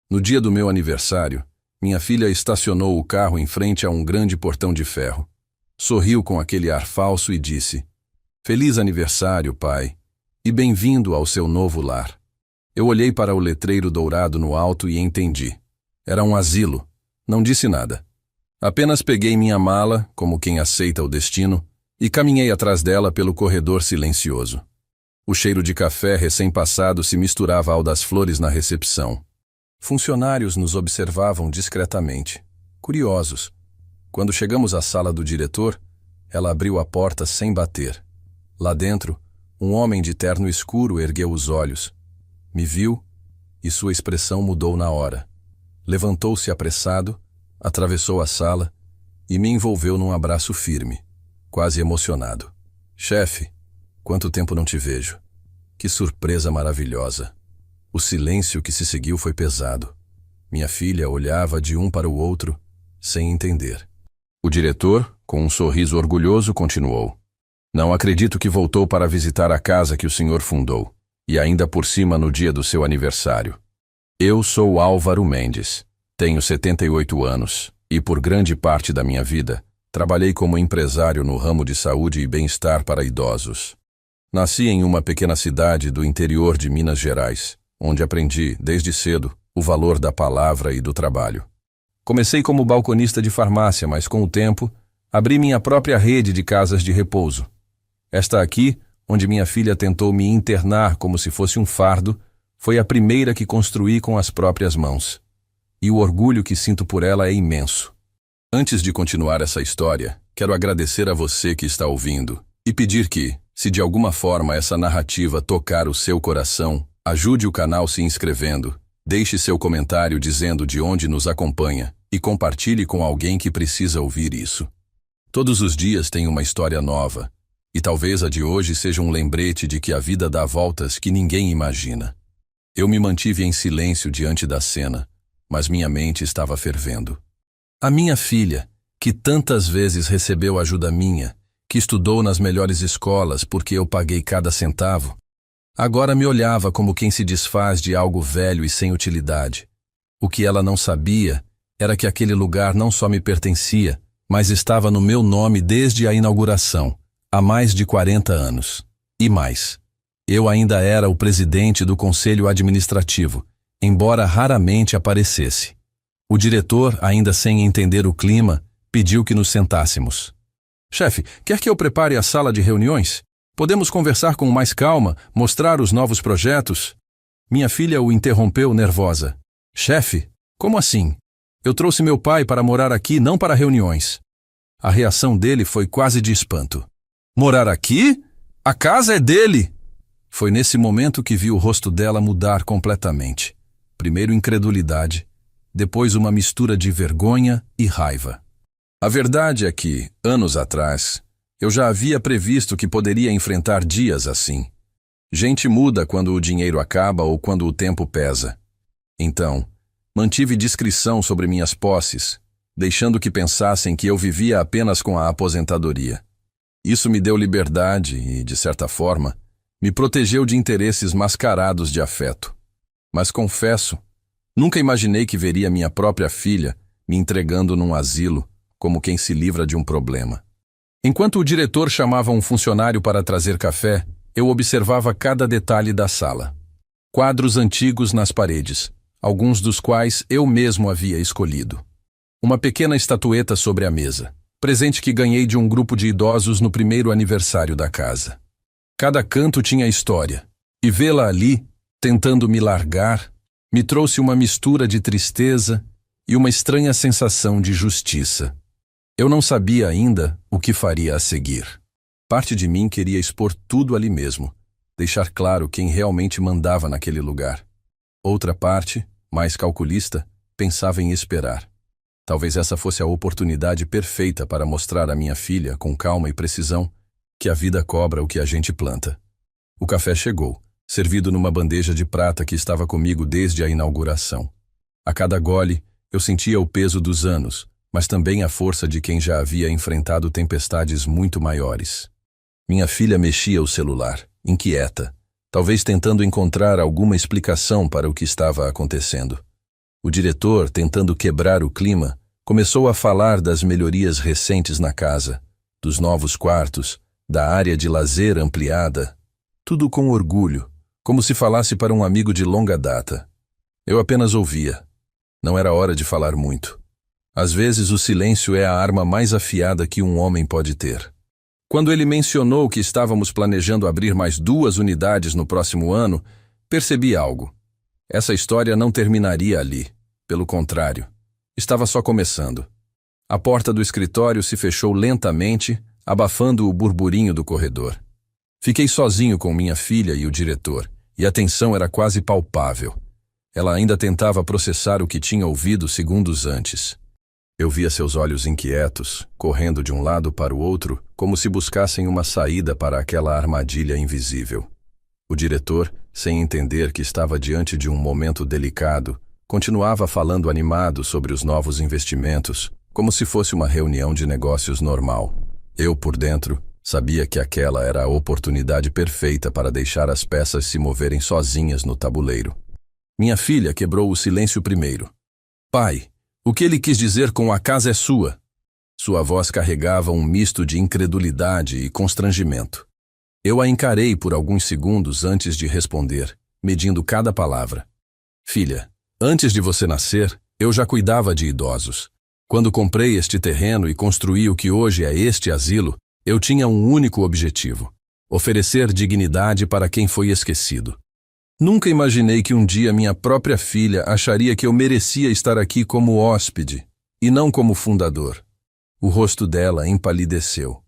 No dia do meu aniversário, minha filha estacionou o carro em frente a um grande portão de ferro. Sorriu com aquele ar falso e disse: "Feliz aniversário, pai, e bem-vindo ao seu novo lar." Eu olhei para o letreiro dourado no alto e entendi. Era um asilo. Não disse nada. Apenas peguei minha mala, como quem aceita o destino, e caminhei atrás dela pelo corredor silencioso. O cheiro de café recém-passado se misturava ao das flores na recepção. Funcionários nos observavam discretamente, curiosos. Quando chegamos à sala do diretor, ela abriu a porta sem bater. Lá dentro, um homem de terno escuro ergueu os olhos. Me viu e sua expressão mudou na hora. Levantou-se apressado, atravessou a sala e me envolveu num abraço firme, quase emocionado. "Chefe, quanto tempo não te vejo. Que surpresa maravilhosa." O silêncio que se seguiu foi pesado. Minha filha olhava de um para o outro, sem entender. O diretor, com um sorriso orgulhoso, continuou: "Não acredito que voltou para visitar a casa que o senhor fundou, e ainda por cima no dia do seu aniversário. Eu sou Álvaro Mendes, tenho 78 anos, e por grande parte da minha vida, trabalhei como empresário no ramo de saúde e bem-estar para idosos. Nasci em uma pequena cidade do interior de Minas Gerais, onde aprendi, desde cedo, o valor da palavra e do trabalho. Comecei como balconista de farmácia, mas com o tempo, abri minha própria rede de casas de repouso. Esta aqui, onde minha filha tentou me internar como se fosse um fardo, foi a primeira que construí com as próprias mãos. E o orgulho que sinto por ela é imenso." Antes de continuar essa história, quero agradecer a você que está ouvindo e pedir que, se de alguma forma essa narrativa tocar o seu coração, ajude o canal se inscrevendo, deixe seu comentário dizendo de onde nos acompanha e compartilhe com alguém que precisa ouvir isso. Todos os dias tem uma história nova, e talvez a de hoje seja um lembrete de que a vida dá voltas que ninguém imagina. Eu me mantive em silêncio diante da cena, mas minha mente estava fervendo. A minha filha, que tantas vezes recebeu ajuda minha, que estudou nas melhores escolas porque eu paguei cada centavo, agora me olhava como quem se desfaz de algo velho e sem utilidade. O que ela não sabia era que aquele lugar não só me pertencia, mas estava no meu nome desde a inauguração, há mais de 40 anos. E mais, eu ainda era o presidente do conselho administrativo, embora raramente aparecesse. O diretor, ainda sem entender o clima, pediu que nos sentássemos. "Chefe, quer que eu prepare a sala de reuniões? Podemos conversar com mais calma, mostrar os novos projetos?" Minha filha o interrompeu nervosa. "Chefe, como assim? Eu trouxe meu pai para morar aqui, não para reuniões." A reação dele foi quase de espanto. "Morar aqui? A casa é dele!" Foi nesse momento que vi o rosto dela mudar completamente. Primeiro incredulidade, depois uma mistura de vergonha e raiva. A verdade é que, anos atrás, eu já havia previsto que poderia enfrentar dias assim. Gente muda quando o dinheiro acaba ou quando o tempo pesa. Então, mantive discrição sobre minhas posses, deixando que pensassem que eu vivia apenas com a aposentadoria. Isso me deu liberdade e, de certa forma, me protegeu de interesses mascarados de afeto. Mas confesso, nunca imaginei que veria minha própria filha me entregando num asilo, como quem se livra de um problema. Enquanto o diretor chamava um funcionário para trazer café, eu observava cada detalhe da sala. Quadros antigos nas paredes, alguns dos quais eu mesmo havia escolhido. Uma pequena estatueta sobre a mesa, presente que ganhei de um grupo de idosos no primeiro aniversário da casa. Cada canto tinha história, e vê-la ali, tentando me largar, me trouxe uma mistura de tristeza e uma estranha sensação de justiça. Eu não sabia ainda o que faria a seguir. Parte de mim queria expor tudo ali mesmo, deixar claro quem realmente mandava naquele lugar. Outra parte, mais calculista, pensava em esperar. Talvez essa fosse a oportunidade perfeita para mostrar à minha filha, com calma e precisão, que a vida cobra o que a gente planta. O café chegou, servido numa bandeja de prata que estava comigo desde a inauguração. A cada gole, eu sentia o peso dos anos, mas também a força de quem já havia enfrentado tempestades muito maiores. Minha filha mexia o celular, inquieta, talvez tentando encontrar alguma explicação para o que estava acontecendo. O diretor, tentando quebrar o clima, começou a falar das melhorias recentes na casa, dos novos quartos, da área de lazer ampliada. Tudo com orgulho, como se falasse para um amigo de longa data. Eu apenas ouvia. Não era hora de falar muito. Às vezes o silêncio é a arma mais afiada que um homem pode ter. Quando ele mencionou que estávamos planejando abrir mais 2 unidades no próximo ano, percebi algo. Essa história não terminaria ali. Pelo contrário, estava só começando. A porta do escritório se fechou lentamente, abafando o burburinho do corredor. Fiquei sozinho com minha filha e o diretor, e a tensão era quase palpável. Ela ainda tentava processar o que tinha ouvido segundos antes. Eu via seus olhos inquietos, correndo de um lado para o outro, como se buscassem uma saída para aquela armadilha invisível. O diretor, sem entender que estava diante de um momento delicado, continuava falando animado sobre os novos investimentos, como se fosse uma reunião de negócios normal. Eu, por dentro, sabia que aquela era a oportunidade perfeita para deixar as peças se moverem sozinhas no tabuleiro. Minha filha quebrou o silêncio primeiro. Pai, o que ele quis dizer com a casa é sua? Sua voz carregava um misto de incredulidade e constrangimento. Eu a encarei por alguns segundos antes de responder, medindo cada palavra. Filha, antes de você nascer, eu já cuidava de idosos. Quando comprei este terreno e construí o que hoje é este asilo, eu tinha um único objetivo: oferecer dignidade para quem foi esquecido. Nunca imaginei que um dia minha própria filha acharia que eu merecia estar aqui como hóspede, e não como fundador. O rosto dela empalideceu.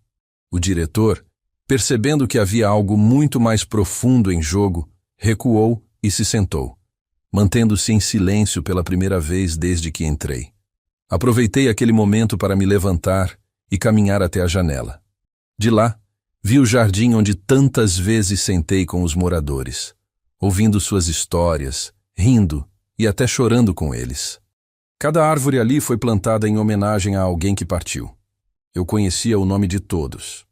O diretor, percebendo que havia algo muito mais profundo em jogo, recuou e se sentou, mantendo-se em silêncio pela primeira vez desde que entrei. Aproveitei aquele momento para me levantar e caminhar até a janela. De lá, vi o jardim onde tantas vezes sentei com os moradores, ouvindo suas histórias, rindo e até chorando com eles. Cada árvore ali foi plantada em homenagem a alguém que partiu. Eu conhecia o nome de todos.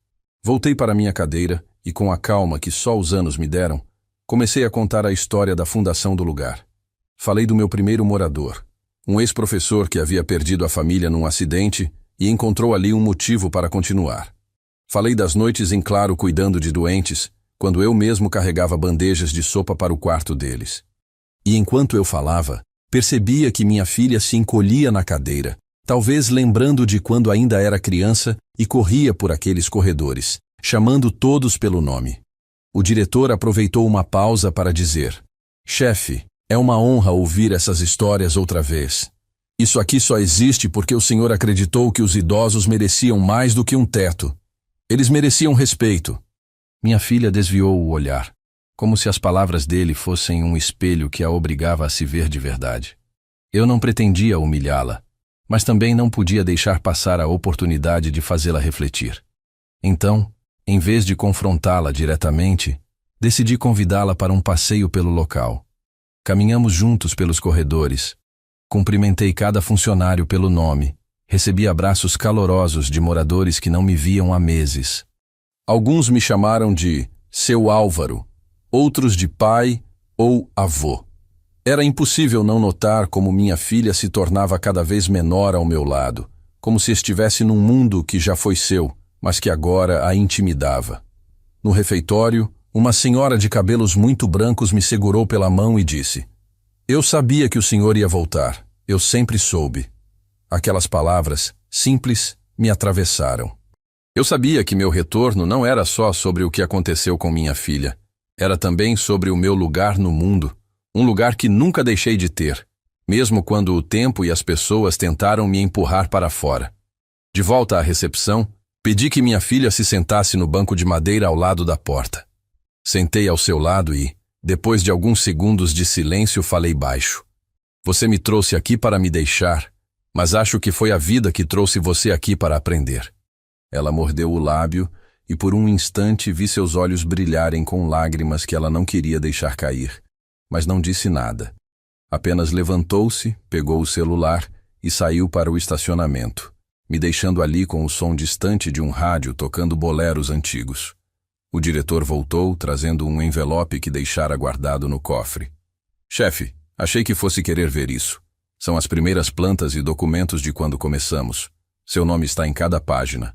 Voltei para minha cadeira e, com a calma que só os anos me deram, comecei a contar a história da fundação do lugar. Falei do meu primeiro morador, um ex-professor que havia perdido a família num acidente e encontrou ali um motivo para continuar. Falei das noites em claro cuidando de doentes, quando eu mesmo carregava bandejas de sopa para o quarto deles. E enquanto eu falava, percebia que minha filha se encolhia na cadeira, talvez lembrando de quando ainda era criança e corria por aqueles corredores, chamando todos pelo nome. O diretor aproveitou uma pausa para dizer: Chefe, é uma honra ouvir essas histórias outra vez. Isso aqui só existe porque o senhor acreditou que os idosos mereciam mais do que um teto. Eles mereciam respeito. Minha filha desviou o olhar, como se as palavras dele fossem um espelho que a obrigava a se ver de verdade. Eu não pretendia humilhá-la, mas também não podia deixar passar a oportunidade de fazê-la refletir. Então, em vez de confrontá-la diretamente, decidi convidá-la para um passeio pelo local. Caminhamos juntos pelos corredores. Cumprimentei cada funcionário pelo nome. Recebi abraços calorosos de moradores que não me viam há meses. Alguns me chamaram de seu Álvaro, outros de pai ou avô. Era impossível não notar como minha filha se tornava cada vez menor ao meu lado, como se estivesse num mundo que já foi seu, mas que agora a intimidava. No refeitório, uma senhora de cabelos muito brancos me segurou pela mão e disse: Eu sabia que o senhor ia voltar, eu sempre soube. Aquelas palavras, simples, me atravessaram. Eu sabia que meu retorno não era só sobre o que aconteceu com minha filha. Era também sobre o meu lugar no mundo, um lugar que nunca deixei de ter, mesmo quando o tempo e as pessoas tentaram me empurrar para fora. De volta à recepção, pedi que minha filha se sentasse no banco de madeira ao lado da porta. Sentei ao seu lado e, depois de alguns segundos de silêncio, falei baixo. Você me trouxe aqui para me deixar, mas acho que foi a vida que trouxe você aqui para aprender. Ela mordeu o lábio e por um instante vi seus olhos brilharem com lágrimas que ela não queria deixar cair, mas não disse nada. Apenas levantou-se, pegou o celular e saiu para o estacionamento, me deixando ali com o som distante de um rádio tocando boleros antigos. O diretor voltou, trazendo um envelope que deixara guardado no cofre. Chefe, achei que fosse querer ver isso. São as primeiras plantas e documentos de quando começamos. Seu nome está em cada página.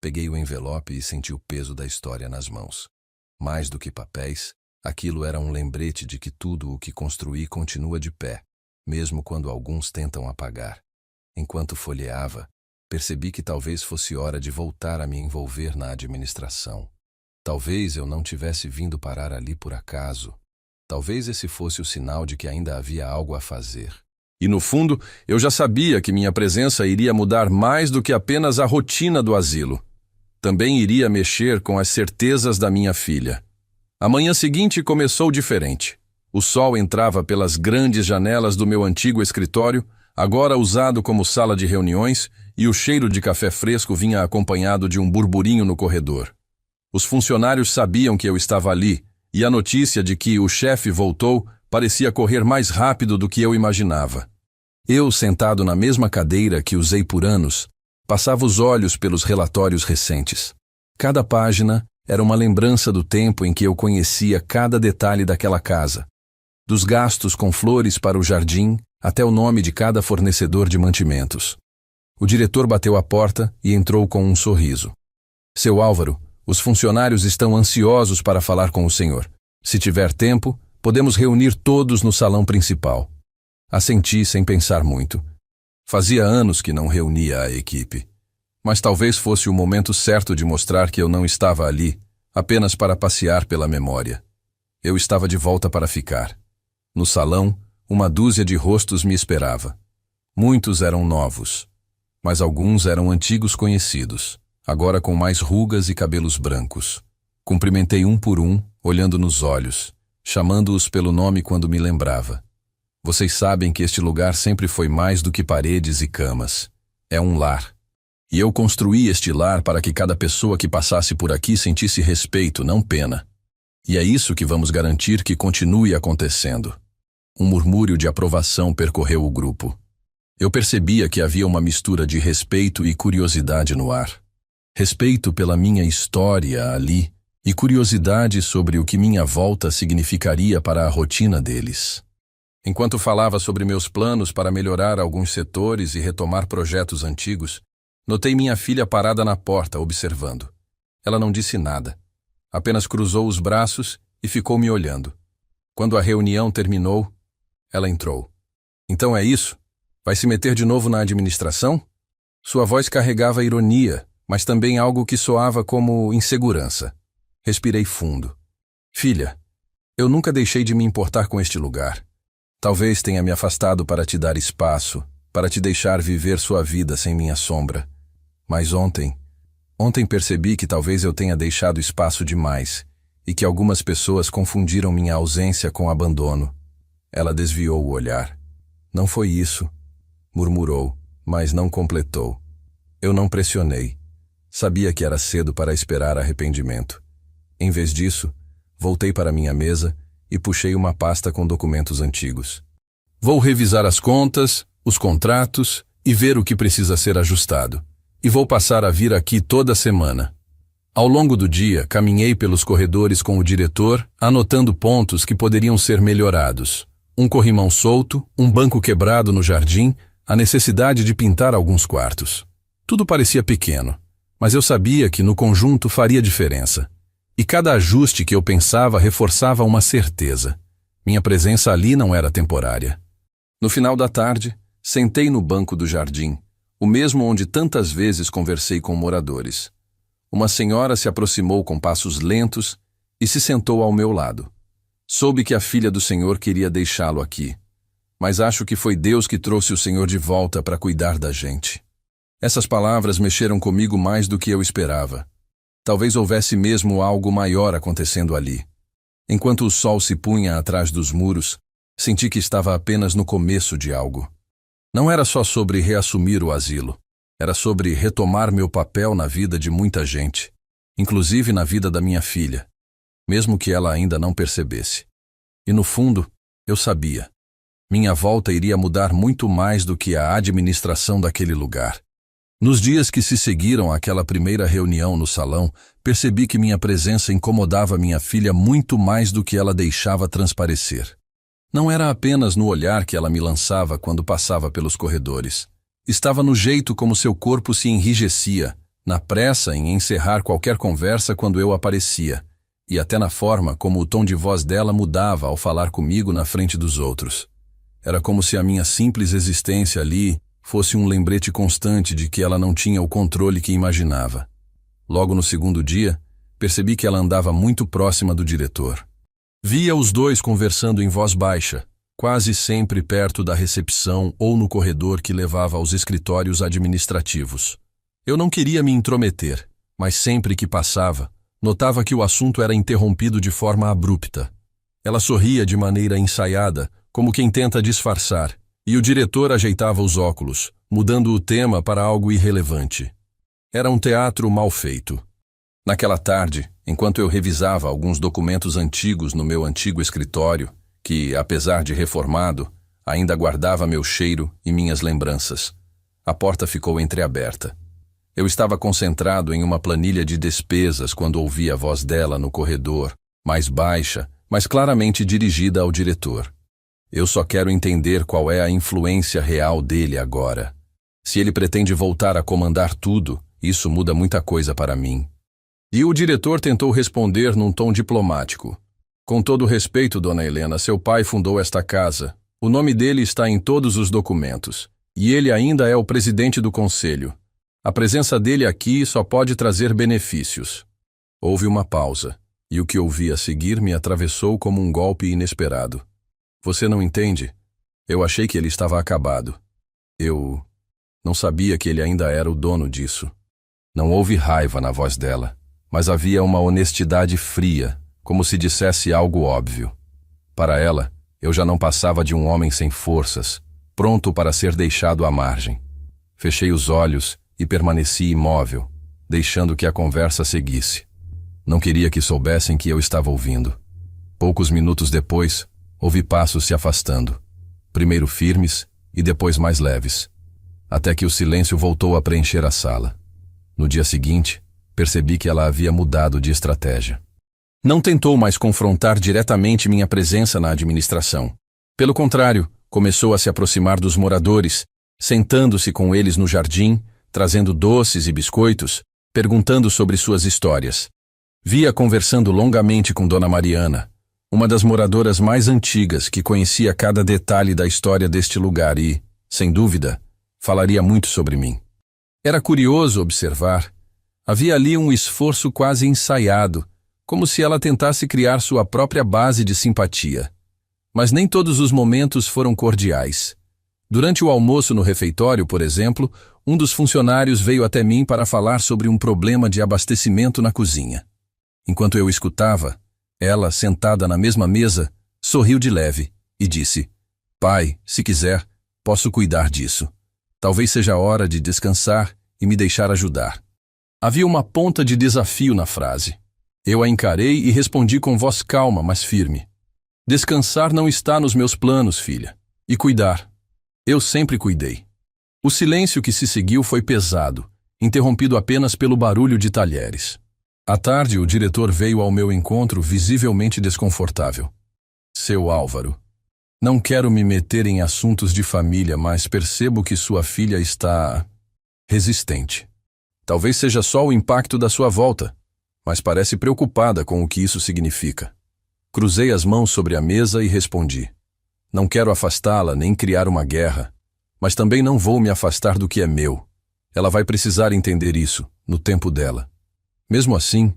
Peguei o envelope e senti o peso da história nas mãos. Mais do que papéis, aquilo era um lembrete de que tudo o que construí continua de pé, mesmo quando alguns tentam apagar. Enquanto folheava, percebi que talvez fosse hora de voltar a me envolver na administração. Talvez eu não tivesse vindo parar ali por acaso. Talvez esse fosse o sinal de que ainda havia algo a fazer. E no fundo, eu já sabia que minha presença iria mudar mais do que apenas a rotina do asilo. Também iria mexer com as certezas da minha filha. A manhã seguinte começou diferente. O sol entrava pelas grandes janelas do meu antigo escritório, agora usado como sala de reuniões, e o cheiro de café fresco vinha acompanhado de um burburinho no corredor. Os funcionários sabiam que eu estava ali, e a notícia de que o chefe voltou parecia correr mais rápido do que eu imaginava. Eu, sentado na mesma cadeira que usei por anos, passava os olhos pelos relatórios recentes. Cada página era uma lembrança do tempo em que eu conhecia cada detalhe daquela casa, dos gastos com flores para o jardim até o nome de cada fornecedor de mantimentos. O diretor bateu à porta e entrou com um sorriso. Seu Álvaro, os funcionários estão ansiosos para falar com o senhor. Se tiver tempo, podemos reunir todos no salão principal. Assenti sem pensar muito. Fazia anos que não reunia a equipe. Mas talvez fosse o momento certo de mostrar que eu não estava ali, apenas para passear pela memória. Eu estava de volta para ficar. No salão, uma dúzia de rostos me esperava. Muitos eram novos, mas alguns eram antigos conhecidos, agora com mais rugas e cabelos brancos. Cumprimentei um por um, olhando nos olhos, chamando-os pelo nome quando me lembrava. Vocês sabem que este lugar sempre foi mais do que paredes e camas. É um lar. E eu construí este lar para que cada pessoa que passasse por aqui sentisse respeito, não pena. E é isso que vamos garantir que continue acontecendo. Um murmúrio de aprovação percorreu o grupo. Eu percebia que havia uma mistura de respeito e curiosidade no ar. Respeito pela minha história ali e curiosidade sobre o que minha volta significaria para a rotina deles. Enquanto falava sobre meus planos para melhorar alguns setores e retomar projetos antigos, notei minha filha parada na porta, observando. Ela não disse nada. Apenas cruzou os braços e ficou me olhando. Quando a reunião terminou, ela entrou. Então é isso? Vai se meter de novo na administração? Sua voz carregava ironia, mas também algo que soava como insegurança. Respirei fundo. Filha, eu nunca deixei de me importar com este lugar. Talvez tenha me afastado para te dar espaço, para te deixar viver sua vida sem minha sombra. Mas ontem percebi que talvez eu tenha deixado espaço demais e que algumas pessoas confundiram minha ausência com abandono. Ela desviou o olhar. Não foi isso, murmurou, mas não completou. Eu não pressionei. Sabia que era cedo para esperar arrependimento. Em vez disso, voltei para minha mesa e puxei uma pasta com documentos antigos. Vou revisar as contas, os contratos e ver o que precisa ser ajustado. E vou passar a vir aqui toda semana. Ao longo do dia, caminhei pelos corredores com o diretor, anotando pontos que poderiam ser melhorados. Um corrimão solto, um banco quebrado no jardim, a necessidade de pintar alguns quartos. Tudo parecia pequeno, mas eu sabia que no conjunto faria diferença. E cada ajuste que eu pensava reforçava uma certeza. Minha presença ali não era temporária. No final da tarde, sentei no banco do jardim, o mesmo onde tantas vezes conversei com moradores. Uma senhora se aproximou com passos lentos e se sentou ao meu lado. Soube que a filha do senhor queria deixá-lo aqui, mas acho que foi Deus que trouxe o senhor de volta para cuidar da gente. Essas palavras mexeram comigo mais do que eu esperava. Talvez houvesse mesmo algo maior acontecendo ali. Enquanto o sol se punha atrás dos muros, senti que estava apenas no começo de algo. Não era só sobre reassumir o asilo. Era sobre retomar meu papel na vida de muita gente, inclusive na vida da minha filha, mesmo que ela ainda não percebesse. E no fundo, eu sabia. Minha volta iria mudar muito mais do que a administração daquele lugar. Nos dias que se seguiram àquela primeira reunião no salão, percebi que minha presença incomodava minha filha muito mais do que ela deixava transparecer. Não era apenas no olhar que ela me lançava quando passava pelos corredores. Estava no jeito como seu corpo se enrijecia, na pressa em encerrar qualquer conversa quando eu aparecia, e até na forma como o tom de voz dela mudava ao falar comigo na frente dos outros. Era como se a minha simples existência ali fosse um lembrete constante de que ela não tinha o controle que imaginava. Logo no segundo dia, percebi que ela andava muito próxima do diretor. Via os dois conversando em voz baixa, quase sempre perto da recepção ou no corredor que levava aos escritórios administrativos. Eu não queria me intrometer, mas sempre que passava, notava que o assunto era interrompido de forma abrupta. Ela sorria de maneira ensaiada, como quem tenta disfarçar, e o diretor ajeitava os óculos, mudando o tema para algo irrelevante. Era um teatro mal feito. Naquela tarde, enquanto eu revisava alguns documentos antigos no meu antigo escritório, que, apesar de reformado, ainda guardava meu cheiro e minhas lembranças, a porta ficou entreaberta. Eu estava concentrado em uma planilha de despesas quando ouvi a voz dela no corredor, mais baixa, mas claramente dirigida ao diretor. Eu só quero entender qual é a influência real dele agora. Se ele pretende voltar a comandar tudo, isso muda muita coisa para mim. E o diretor tentou responder num tom diplomático. Com todo respeito, dona Helena, seu pai fundou esta casa. O nome dele está em todos os documentos. E ele ainda é o presidente do conselho. A presença dele aqui só pode trazer benefícios. Houve uma pausa, e o que ouvi a seguir me atravessou como um golpe inesperado. Você não entende? Eu achei que ele estava acabado. Eu não sabia que ele ainda era o dono disso. Não houve raiva na voz dela, mas havia uma honestidade fria, como se dissesse algo óbvio. Para ela, eu já não passava de um homem sem forças, pronto para ser deixado à margem. Fechei os olhos e permaneci imóvel, deixando que a conversa seguisse. Não queria que soubessem que eu estava ouvindo. Poucos minutos depois, ouvi passos se afastando, primeiro firmes e depois mais leves, até que o silêncio voltou a preencher a sala. No dia seguinte, percebi que ela havia mudado de estratégia. Não tentou mais confrontar diretamente minha presença na administração. Pelo contrário, começou a se aproximar dos moradores, sentando-se com eles no jardim, trazendo doces e biscoitos, perguntando sobre suas histórias. Via conversando longamente com Dona Mariana, uma das moradoras mais antigas que conhecia cada detalhe da história deste lugar e, sem dúvida, falaria muito sobre mim. Era curioso observar. Havia ali um esforço quase ensaiado, como se ela tentasse criar sua própria base de simpatia. Mas nem todos os momentos foram cordiais. Durante o almoço no refeitório, por exemplo, um dos funcionários veio até mim para falar sobre um problema de abastecimento na cozinha. Enquanto eu escutava, ela, sentada na mesma mesa, sorriu de leve e disse: "Pai, se quiser, posso cuidar disso. Talvez seja a hora de descansar e me deixar ajudar." Havia uma ponta de desafio na frase. Eu a encarei e respondi com voz calma, mas firme: "Descansar não está nos meus planos, filha. E cuidar. Eu sempre cuidei." O silêncio que se seguiu foi pesado, interrompido apenas pelo barulho de talheres. À tarde, o diretor veio ao meu encontro visivelmente desconfortável. "Seu Álvaro, não quero me meter em assuntos de família, mas percebo que sua filha está resistente. Talvez seja só o impacto da sua volta, mas parece preocupada com o que isso significa." Cruzei as mãos sobre a mesa e respondi: "Não quero afastá-la nem criar uma guerra, mas também não vou me afastar do que é meu. Ela vai precisar entender isso, no tempo dela." Mesmo assim,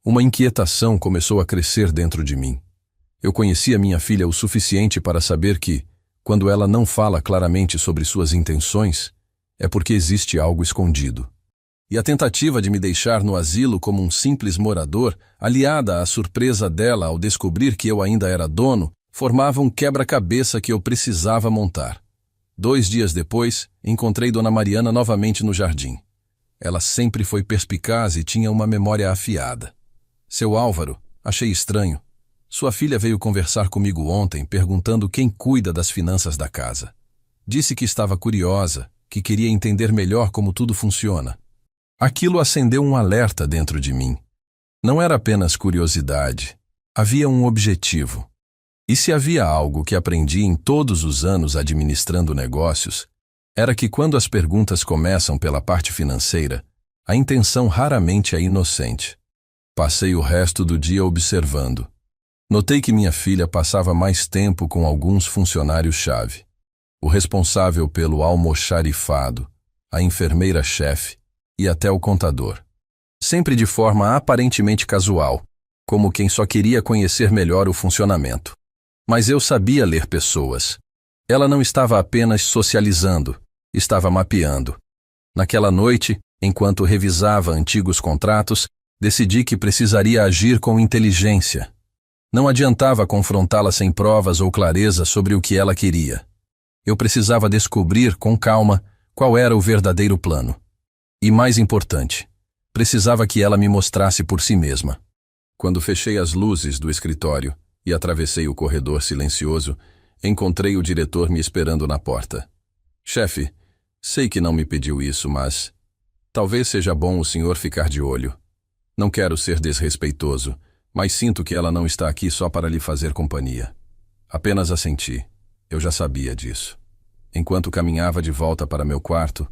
uma inquietação começou a crescer dentro de mim. Eu conhecia minha filha o suficiente para saber que, quando ela não fala claramente sobre suas intenções, é porque existe algo escondido. E a tentativa de me deixar no asilo como um simples morador, aliada à surpresa dela ao descobrir que eu ainda era dono, formava um quebra-cabeça que eu precisava montar. 2 dias depois, encontrei Dona Mariana novamente no jardim. Ela sempre foi perspicaz e tinha uma memória afiada. "Seu Álvaro, achei estranho. Sua filha veio conversar comigo ontem, perguntando quem cuida das finanças da casa. Disse que estava curiosa, que queria entender melhor como tudo funciona." Aquilo acendeu um alerta dentro de mim. Não era apenas curiosidade. Havia um objetivo. E se havia algo que aprendi em todos os anos administrando negócios, era que quando as perguntas começam pela parte financeira, a intenção raramente é inocente. Passei o resto do dia observando. Notei que minha filha passava mais tempo com alguns funcionários-chave. O responsável pelo almoxarifado, a enfermeira-chefe e até o contador. Sempre de forma aparentemente casual, como quem só queria conhecer melhor o funcionamento. Mas eu sabia ler pessoas. Ela não estava apenas socializando, estava mapeando. Naquela noite, enquanto revisava antigos contratos, decidi que precisaria agir com inteligência. Não adiantava confrontá-la sem provas ou clareza sobre o que ela queria. Eu precisava descobrir, com calma, qual era o verdadeiro plano. E mais importante, precisava que ela me mostrasse por si mesma. Quando fechei as luzes do escritório e atravessei o corredor silencioso, encontrei o diretor me esperando na porta. Chefe, sei que não me pediu isso, mas talvez seja bom o senhor ficar de olho. Não quero ser desrespeitoso, mas sinto que ela não está aqui só para lhe fazer companhia. Apenas assenti. Eu já sabia disso. Enquanto caminhava de volta para meu quarto,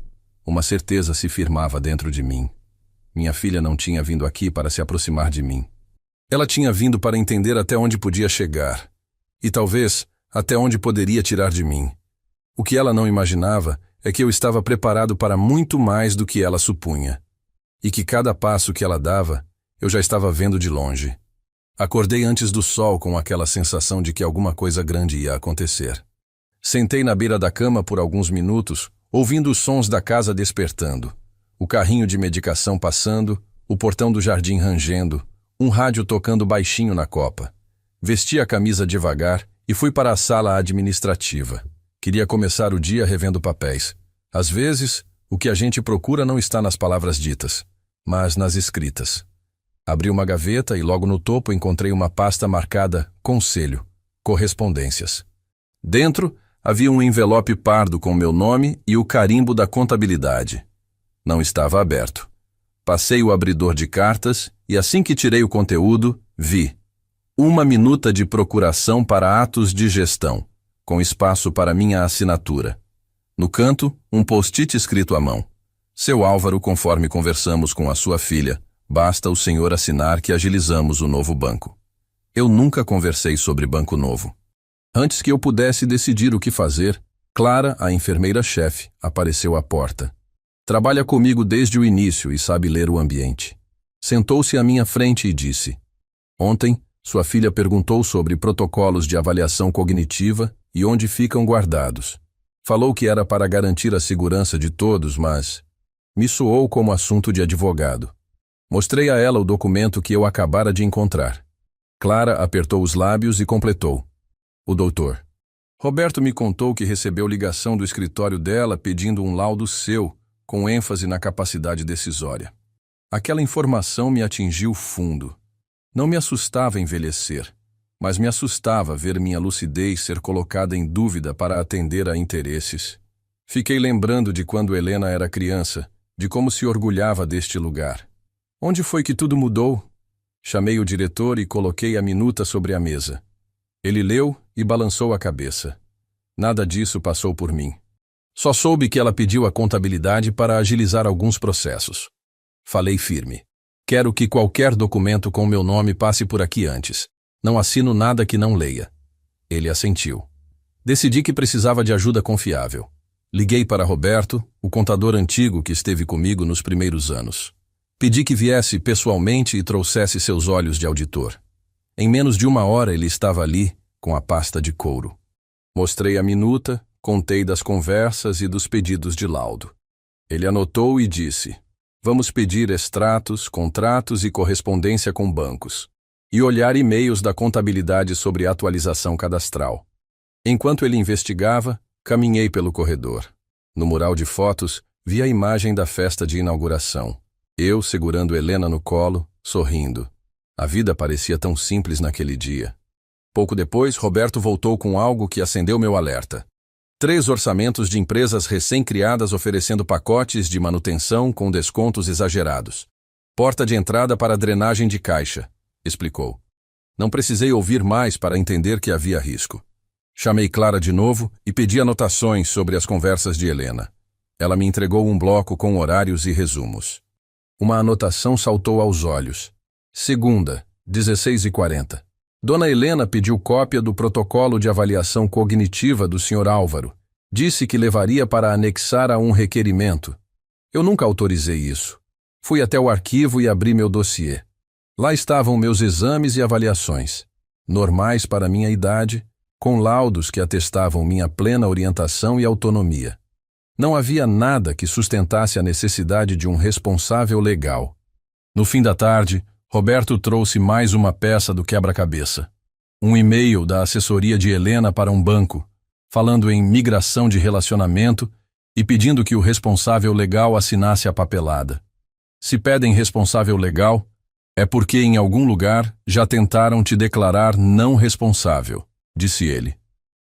uma certeza se firmava dentro de mim. Minha filha não tinha vindo aqui para se aproximar de mim. Ela tinha vindo para entender até onde podia chegar, e talvez até onde poderia tirar de mim. O que ela não imaginava é que eu estava preparado para muito mais do que ela supunha, e que cada passo que ela dava, eu já estava vendo de longe. Acordei antes do sol com aquela sensação de que alguma coisa grande ia acontecer. Sentei na beira da cama por alguns minutos, ouvindo os sons da casa despertando, o carrinho de medicação passando, o portão do jardim rangendo, um rádio tocando baixinho na copa. Vesti a camisa devagar e fui para a sala administrativa. Queria começar o dia revendo papéis. Às vezes, o que a gente procura não está nas palavras ditas, mas nas escritas. Abri uma gaveta e logo no topo encontrei uma pasta marcada Conselho, Correspondências. Dentro, havia um envelope pardo com meu nome e o carimbo da contabilidade. Não estava aberto. Passei o abridor de cartas e assim que tirei o conteúdo, vi: uma minuta de procuração para atos de gestão, com espaço para minha assinatura. No canto, um post-it escrito à mão: Seu Álvaro, conforme conversamos com a sua filha, basta o senhor assinar que agilizamos o novo banco. Eu nunca conversei sobre banco novo. Antes que eu pudesse decidir o que fazer, Clara, a enfermeira-chefe, apareceu à porta. Trabalha comigo desde o início e sabe ler o ambiente. Sentou-se à minha frente e disse: Ontem, sua filha perguntou sobre protocolos de avaliação cognitiva e onde ficam guardados. Falou que era para garantir a segurança de todos, mas me soou como assunto de advogado. Mostrei a ela o documento que eu acabara de encontrar. Clara apertou os lábios e completou: O doutor Roberto me contou que recebeu ligação do escritório dela pedindo um laudo seu, com ênfase na capacidade decisória. Aquela informação me atingiu fundo. Não me assustava envelhecer, mas me assustava ver minha lucidez ser colocada em dúvida para atender a interesses. Fiquei lembrando de quando Helena era criança, de como se orgulhava deste lugar. Onde foi que tudo mudou? Chamei o diretor e coloquei a minuta sobre a mesa. Ele leu e balançou a cabeça. Nada disso passou por mim. Só soube que ela pediu a contabilidade para agilizar alguns processos. Falei firme: Quero que qualquer documento com meu nome passe por aqui antes. Não assino nada que não leia. Ele assentiu. Decidi que precisava de ajuda confiável. Liguei para Roberto, o contador antigo que esteve comigo nos primeiros anos. Pedi que viesse pessoalmente e trouxesse seus olhos de auditor. Em menos de 1 hora ele estava ali, com a pasta de couro. Mostrei a minuta, contei das conversas e dos pedidos de laudo. Ele anotou e disse: Vamos pedir extratos, contratos e correspondência com bancos. E olhar e-mails da contabilidade sobre atualização cadastral. Enquanto ele investigava, caminhei pelo corredor. No mural de fotos, vi a imagem da festa de inauguração. Eu segurando Helena no colo, sorrindo. A vida parecia tão simples naquele dia. Pouco depois, Roberto voltou com algo que acendeu meu alerta. 3 orçamentos de empresas recém-criadas oferecendo pacotes de manutenção com descontos exagerados. Porta de entrada para drenagem de caixa, explicou. Não precisei ouvir mais para entender que havia risco. Chamei Clara de novo e pedi anotações sobre as conversas de Helena. Ela me entregou um bloco com horários e resumos. Uma anotação saltou aos olhos. Segunda, 16h40. Dona Helena pediu cópia do protocolo de avaliação cognitiva do Sr. Álvaro. Disse que levaria para anexar a um requerimento. Eu nunca autorizei isso. Fui até o arquivo e abri meu dossiê. Lá estavam meus exames e avaliações, normais para minha idade, com laudos que atestavam minha plena orientação e autonomia. Não havia nada que sustentasse a necessidade de um responsável legal. No fim da tarde, Roberto trouxe mais uma peça do quebra-cabeça. Um e-mail da assessoria de Helena para um banco, falando em migração de relacionamento e pedindo que o responsável legal assinasse a papelada. Se pedem responsável legal, é porque em algum lugar já tentaram te declarar não responsável, disse ele.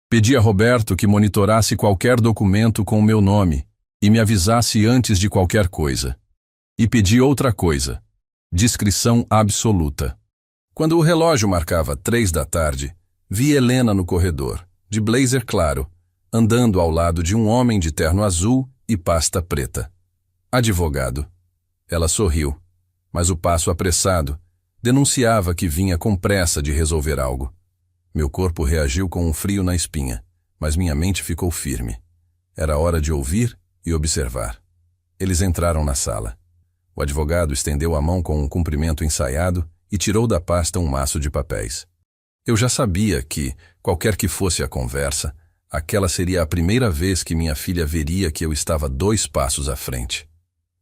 Pedi a Roberto que monitorasse qualquer documento com o meu nome e me avisasse antes de qualquer coisa. E pedi outra coisa: discrição absoluta. Quando o relógio marcava 3 da tarde, vi Helena no corredor, de blazer claro, andando ao lado de um homem de terno azul e pasta preta. Advogado. Ela sorriu, mas o passo apressado denunciava que vinha com pressa de resolver algo. Meu corpo reagiu com um frio na espinha, mas minha mente ficou firme. Era hora de ouvir e observar. Eles entraram na sala. O advogado estendeu a mão com um cumprimento ensaiado e tirou da pasta um maço de papéis. Eu já sabia que, qualquer que fosse a conversa, aquela seria a primeira vez que minha filha veria que eu estava 2 passos à frente.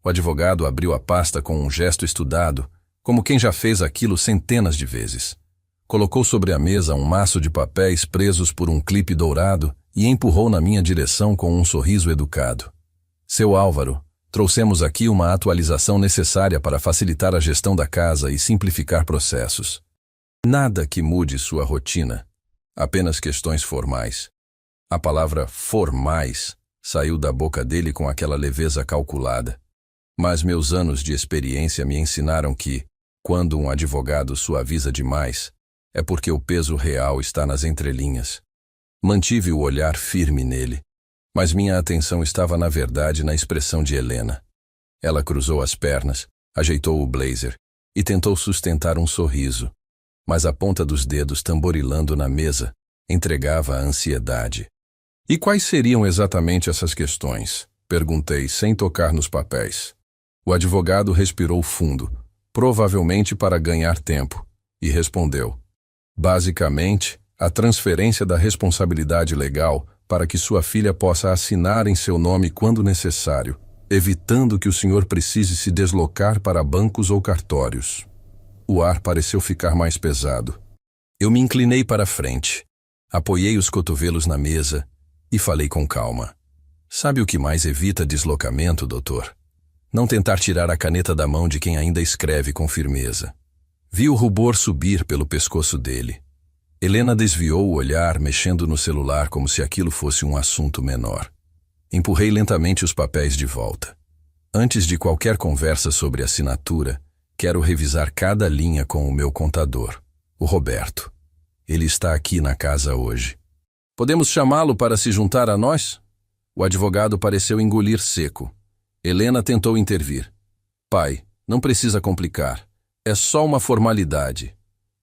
O advogado abriu a pasta com um gesto estudado, como quem já fez aquilo centenas de vezes. Colocou sobre a mesa um maço de papéis presos por um clipe dourado e empurrou na minha direção com um sorriso educado. Seu Álvaro, trouxemos aqui uma atualização necessária para facilitar a gestão da casa e simplificar processos. Nada que mude sua rotina, apenas questões formais. A palavra formais saiu da boca dele com aquela leveza calculada. Mas meus anos de experiência me ensinaram que, quando um advogado suaviza demais, é porque o peso real está nas entrelinhas. Mantive o olhar firme nele, mas minha atenção estava na verdade na expressão de Helena. Ela cruzou as pernas, ajeitou o blazer e tentou sustentar um sorriso, mas a ponta dos dedos tamborilando na mesa entregava a ansiedade. E quais seriam exatamente essas questões? Perguntei, sem tocar nos papéis. O advogado respirou fundo, provavelmente para ganhar tempo, e respondeu: basicamente, a transferência da responsabilidade legal para que sua filha possa assinar em seu nome quando necessário, evitando que o senhor precise se deslocar para bancos ou cartórios. O ar pareceu ficar mais pesado. Eu me inclinei para frente, apoiei os cotovelos na mesa e falei com calma. Sabe o que mais evita deslocamento, doutor? Não tentar tirar a caneta da mão de quem ainda escreve com firmeza. Vi o rubor subir pelo pescoço dele. Helena desviou o olhar, mexendo no celular como se aquilo fosse um assunto menor. Empurrei lentamente os papéis de volta. Antes de qualquer conversa sobre assinatura, quero revisar cada linha com o meu contador, o Roberto. Ele está aqui na casa hoje. Podemos chamá-lo para se juntar a nós? O advogado pareceu engolir seco. Helena tentou intervir. Pai, não precisa complicar. É só uma formalidade.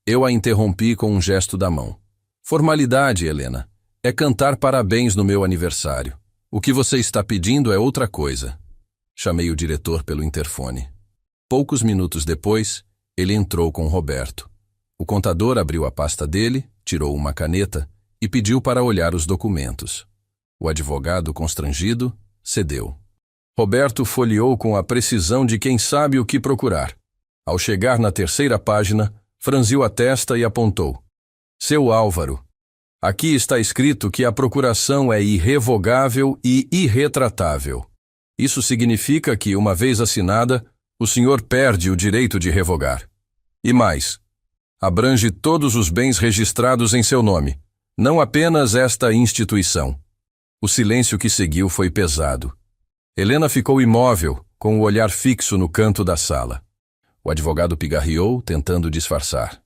Eu a interrompi com um gesto da mão. Formalidade, Helena, é cantar parabéns no meu aniversário. O que você está pedindo é outra coisa. Chamei o diretor pelo interfone. Poucos minutos depois, ele entrou com Roberto. O contador abriu a pasta dele, tirou uma caneta e pediu para olhar os documentos. O advogado, constrangido, cedeu. Roberto folheou com a precisão de quem sabe o que procurar. Ao chegar na 3ª página, franziu a testa e apontou. Seu Álvaro, aqui está escrito que a procuração é irrevogável e irretratável. Isso significa que, uma vez assinada, o senhor perde o direito de revogar. E mais, abrange todos os bens registrados em seu nome, não apenas esta instituição. O silêncio que seguiu foi pesado. Helena ficou imóvel, com o olhar fixo no canto da sala. O advogado pigarreou, tentando disfarçar.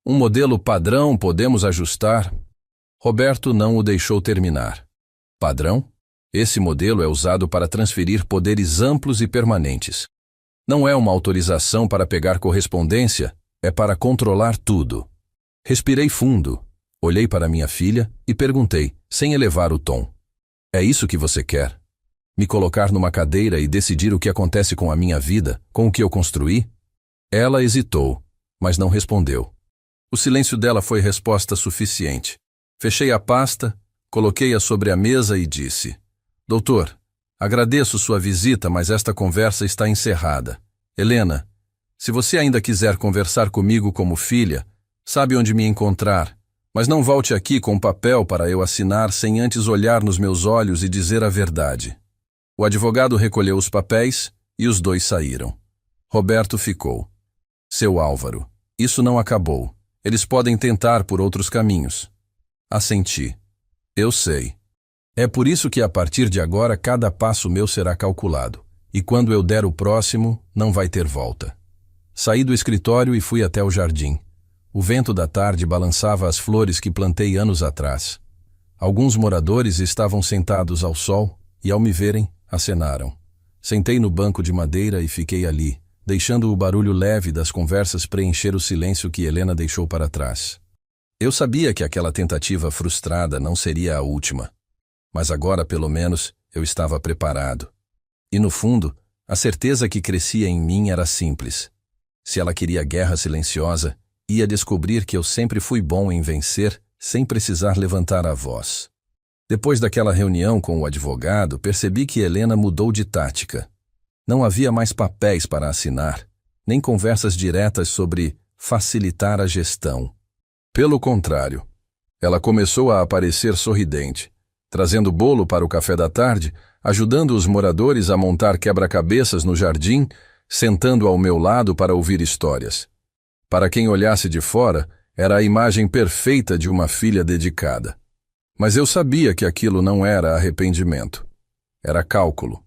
Um modelo padrão podemos ajustar. Roberto não o deixou terminar. Padrão? Esse modelo é usado para transferir poderes amplos e permanentes. Não é uma autorização para pegar correspondência, é para controlar tudo. Respirei fundo, olhei para minha filha e perguntei, sem elevar o tom: é isso que você quer? Me colocar numa cadeira e decidir o que acontece com a minha vida, com o que eu construí? Ela hesitou, mas não respondeu. O silêncio dela foi resposta suficiente. Fechei a pasta, coloquei-a sobre a mesa e disse: Doutor, agradeço sua visita, mas esta conversa está encerrada. Helena, se você ainda quiser conversar comigo como filha, sabe onde me encontrar, mas não volte aqui com um papel para eu assinar sem antes olhar nos meus olhos e dizer a verdade. O advogado recolheu os papéis e os dois saíram. Roberto ficou. Seu Álvaro, isso não acabou. Eles podem tentar por outros caminhos. Assenti. Eu sei. É por isso que a partir de agora cada passo meu será calculado. E quando eu der o próximo, não vai ter volta. Saí do escritório e fui até o jardim. O vento da tarde balançava as flores que plantei anos atrás. Alguns moradores estavam sentados ao sol e, ao me verem, acenaram. Sentei no banco de madeira e fiquei ali, deixando o barulho leve das conversas preencher o silêncio que Helena deixou para trás. Eu sabia que aquela tentativa frustrada não seria a última, mas agora, pelo menos, eu estava preparado. E no fundo, a certeza que crescia em mim era simples. Se ela queria guerra silenciosa, ia descobrir que eu sempre fui bom em vencer, sem precisar levantar a voz. Depois daquela reunião com o advogado, percebi que Helena mudou de tática. Não havia mais papéis para assinar, nem conversas diretas sobre facilitar a gestão. Pelo contrário, ela começou a aparecer sorridente, trazendo bolo para o café da tarde, ajudando os moradores a montar quebra-cabeças no jardim, sentando ao meu lado para ouvir histórias. Para quem olhasse de fora, era a imagem perfeita de uma filha dedicada. Mas eu sabia que aquilo não era arrependimento. Era cálculo.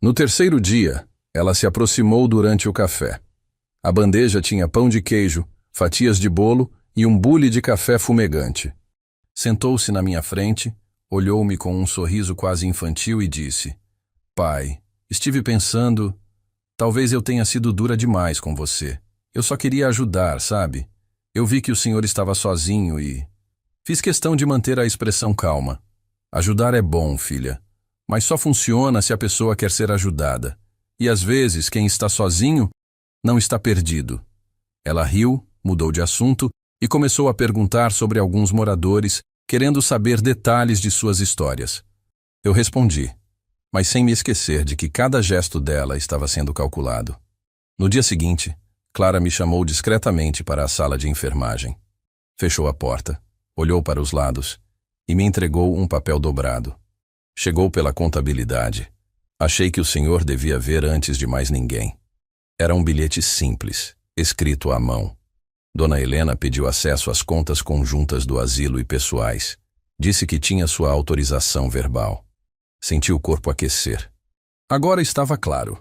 No terceiro dia, ela se aproximou durante o café. A bandeja tinha pão de queijo, fatias de bolo e um bule de café fumegante. Sentou-se na minha frente, olhou-me com um sorriso quase infantil e disse: Pai, estive pensando, talvez eu tenha sido dura demais com você. Eu só queria ajudar, sabe? Eu vi que o senhor estava sozinho e... Fiz questão de manter a expressão calma. Ajudar é bom, filha. Mas só funciona se a pessoa quer ser ajudada. E às vezes, quem está sozinho não está perdido. Ela riu, mudou de assunto e começou a perguntar sobre alguns moradores, querendo saber detalhes de suas histórias. Eu respondi, mas sem me esquecer de que cada gesto dela estava sendo calculado. No dia seguinte, Clara me chamou discretamente para a sala de enfermagem. Fechou a porta, olhou para os lados e me entregou um papel dobrado. Chegou pela contabilidade. Achei que o senhor devia ver antes de mais ninguém. Era um bilhete simples, escrito à mão. Dona Helena pediu acesso às contas conjuntas do asilo e pessoais. Disse que tinha sua autorização verbal. Senti o corpo aquecer. Agora estava claro.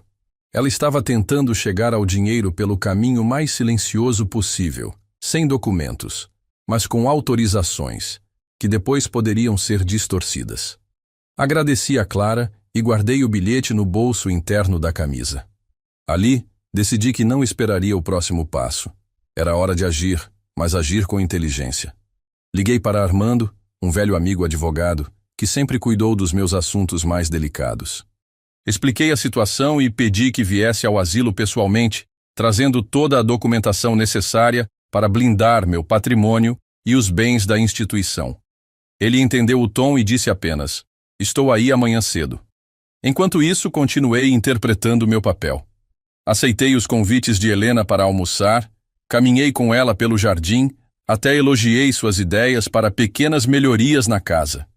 Ela estava tentando chegar ao dinheiro pelo caminho mais silencioso possível, sem documentos, mas com autorizações, que depois poderiam ser distorcidas. Agradeci a Clara e guardei o bilhete no bolso interno da camisa. Ali, decidi que não esperaria o próximo passo. Era hora de agir, mas agir com inteligência. Liguei para Armando, um velho amigo advogado, que sempre cuidou dos meus assuntos mais delicados. Expliquei a situação e pedi que viesse ao asilo pessoalmente, trazendo toda a documentação necessária para blindar meu patrimônio e os bens da instituição. Ele entendeu o tom e disse apenas: "Estou aí amanhã cedo." Enquanto isso, continuei interpretando meu papel. Aceitei os convites de Helena para almoçar, caminhei com ela pelo jardim, até elogiei suas ideias para pequenas melhorias na casa.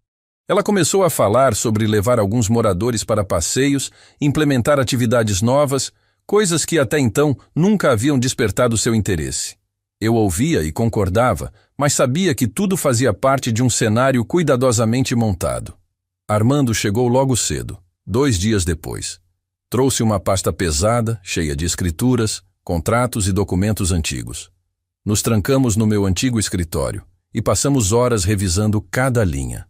Ela começou a falar sobre levar alguns moradores para passeios, implementar atividades novas, coisas que até então nunca haviam despertado seu interesse. Eu ouvia e concordava, mas sabia que tudo fazia parte de um cenário cuidadosamente montado. Armando chegou logo cedo, 2 dias depois. Trouxe uma pasta pesada, cheia de escrituras, contratos e documentos antigos. Nos trancamos no meu antigo escritório e passamos horas revisando cada linha.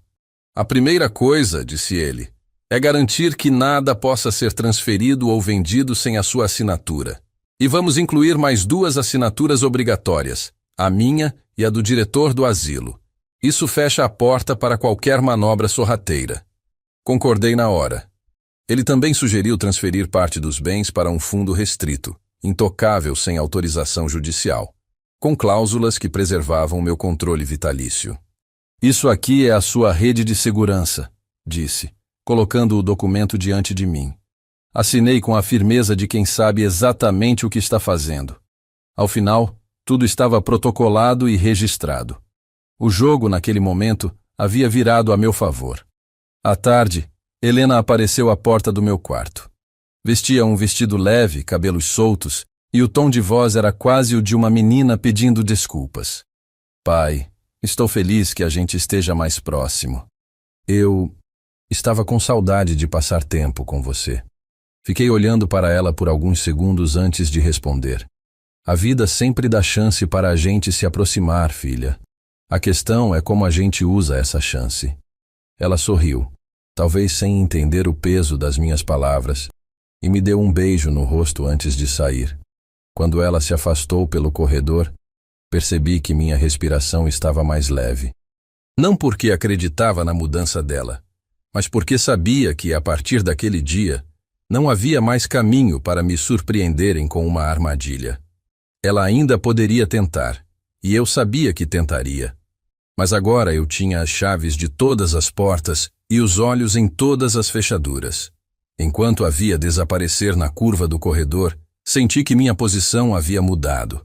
A primeira coisa, disse ele, é garantir que nada possa ser transferido ou vendido sem a sua assinatura. E vamos incluir mais 2 assinaturas obrigatórias, a minha e a do diretor do asilo. Isso fecha a porta para qualquer manobra sorrateira. Concordei na hora. Ele também sugeriu transferir parte dos bens para um fundo restrito, intocável sem autorização judicial, com cláusulas que preservavam meu controle vitalício. Isso aqui é a sua rede de segurança, disse, colocando o documento diante de mim. Assinei com a firmeza de quem sabe exatamente o que está fazendo. Ao final, tudo estava protocolado e registrado. O jogo, naquele momento, havia virado a meu favor. À tarde, Helena apareceu à porta do meu quarto. Vestia um vestido leve, cabelos soltos, e o tom de voz era quase o de uma menina pedindo desculpas. Pai, estou feliz que a gente esteja mais próximo. Eu estava com saudade de passar tempo com você. Fiquei olhando para ela por alguns segundos antes de responder. A vida sempre dá chance para a gente se aproximar, filha. A questão é como a gente usa essa chance. Ela sorriu, talvez sem entender o peso das minhas palavras, e me deu um beijo no rosto antes de sair. Quando ela se afastou pelo corredor, percebi que minha respiração estava mais leve. Não porque acreditava na mudança dela, mas porque sabia que, a partir daquele dia, não havia mais caminho para me surpreenderem com uma armadilha. Ela ainda poderia tentar, e eu sabia que tentaria. Mas agora eu tinha as chaves de todas as portas e os olhos em todas as fechaduras. Enquanto a via desaparecer na curva do corredor, senti que minha posição havia mudado.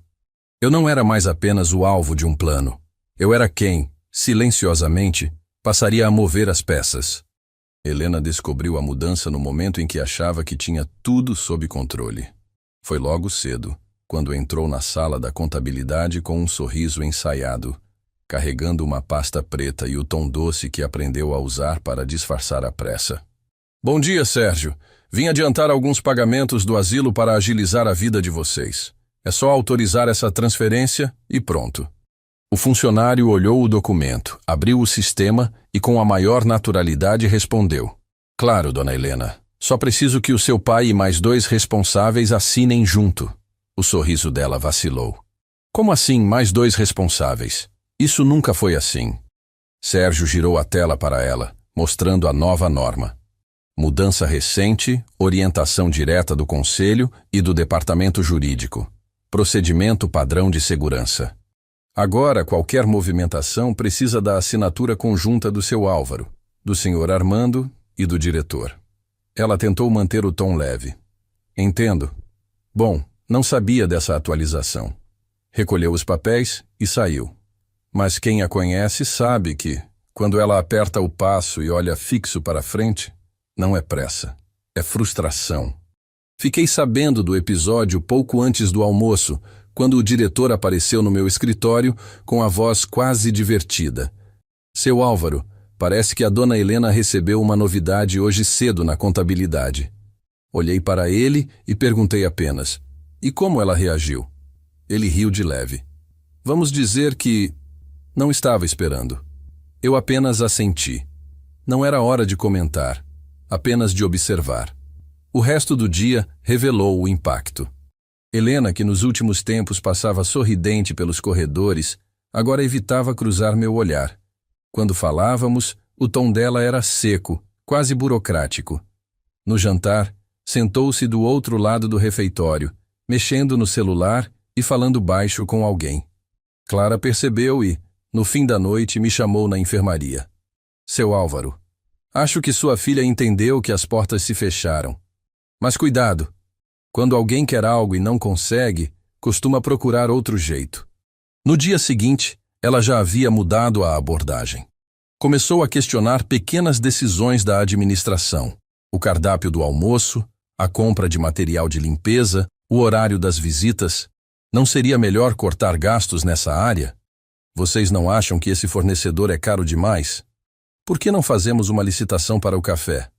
Eu não era mais apenas o alvo de um plano. Eu era quem, silenciosamente, passaria a mover as peças. Helena descobriu a mudança no momento em que achava que tinha tudo sob controle. Foi logo cedo, quando entrou na sala da contabilidade com um sorriso ensaiado, carregando uma pasta preta e o tom doce que aprendeu a usar para disfarçar a pressa. Bom dia, Sérgio. Vim adiantar alguns pagamentos do asilo para agilizar a vida de vocês. É só autorizar essa transferência e pronto. O funcionário olhou o documento, abriu o sistema e com a maior naturalidade respondeu. Claro, dona Helena. Só preciso que o seu pai e mais 2 responsáveis assinem junto. O sorriso dela vacilou. Como assim mais 2 responsáveis? Isso nunca foi assim. Sérgio girou a tela para ela, mostrando a nova norma. Mudança recente, orientação direta do Conselho e do Departamento Jurídico. Procedimento padrão de segurança. Agora, qualquer movimentação precisa da assinatura conjunta do seu Álvaro, do Sr. Armando e do diretor. Ela tentou manter o tom leve. Entendo. Bom, não sabia dessa atualização. Recolheu os papéis e saiu. Mas quem a conhece sabe que, quando ela aperta o passo e olha fixo para frente, não é pressa, é frustração. Fiquei sabendo do episódio pouco antes do almoço, quando o diretor apareceu no meu escritório com a voz quase divertida. Seu Álvaro, parece que a dona Helena recebeu uma novidade hoje cedo na contabilidade. Olhei para ele e perguntei apenas, e como ela reagiu? Ele riu de leve. Vamos dizer que não estava esperando. Eu apenas assenti. Não era hora de comentar, apenas de observar. O resto do dia revelou o impacto. Helena, que nos últimos tempos passava sorridente pelos corredores, agora evitava cruzar meu olhar. Quando falávamos, o tom dela era seco, quase burocrático. No jantar, sentou-se do outro lado do refeitório, mexendo no celular e falando baixo com alguém. Clara percebeu e, no fim da noite, me chamou na enfermaria. Seu Álvaro, acho que sua filha entendeu que as portas se fecharam. Mas cuidado! Quando alguém quer algo e não consegue, costuma procurar outro jeito. No dia seguinte, ela já havia mudado a abordagem. Começou a questionar pequenas decisões da administração, o cardápio do almoço, a compra de material de limpeza, o horário das visitas. Não seria melhor cortar gastos nessa área? Vocês não acham que esse fornecedor é caro demais? Por que não fazemos uma licitação para o café?